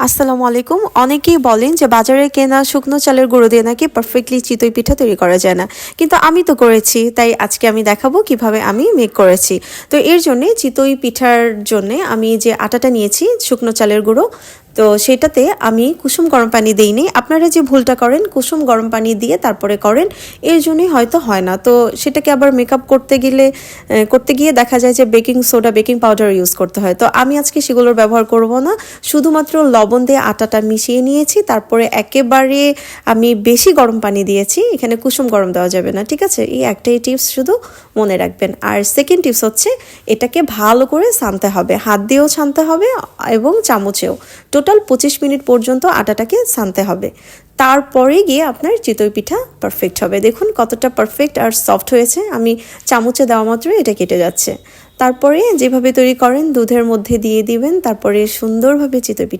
আসসালামু আলাইকুম। অনেকেই বলেন যে বাজারে কেনা শুকনো চালের গুঁড়ো দিয়ে নাকি পারফেক্টলি চিতই পিঠা তৈরি করা যায় না, কিন্তু আমি তো করেছি, তাই আজকে আমি দেখাবো কিভাবে আমি মেক করেছি। তো এর জন্যে চিতই পিঠার জন্যে আমি যে আটাটা নিয়েছি শুকনো চালের গুঁড়ো, তো সেটাতে আমি কুসুম গরম পানি দিইনি। আপনারা যে ভুলটা করেন কুসুম গরম পানি দিয়ে তারপরে করেন, এর জন্যই হয়তো হয় না। তো সেটাকে আবার মেকআপ করতে গিয়ে দেখা যায় যে baking soda baking powder use করতে হয়। তো আমি আজকে সেগুলোর ব্যবহার করব না, শুধুমাত্র লবণ দিয়ে আটাটা মিশিয়ে নিয়েছি। তারপরে একেবারে আমি বেশি গরম পানি দিয়েছি, এখানে কুসুম গরম দেওয়া যাবে না, ঠিক আছে? এই একটাই টিপস শুধু মনে রাখবেন। আর সেকেন্ড টিপস হচ্ছে এটাকে ভালো করে ছানতে হবে, হাত দিয়েও ছানতে হবে এবং চামচেও। টোটাল 25 মিনিট পর্যন্ত আটাটাকে ছানতে হবে, তারপরে গিয়ে আপনার চিতই পিঠা পারফেক্ট হবে। দেখুন কতটা পারফেক্ট আর সফট হয়েছে, আমি চামচে দেওয়া মাত্রই এটা কেটে যাচ্ছে। তারপরে যেভাবে তৈরি করেন দুধের মধ্যে দিয়ে দিবেন, তারপরে সুন্দরভাবে চিতই পিঠা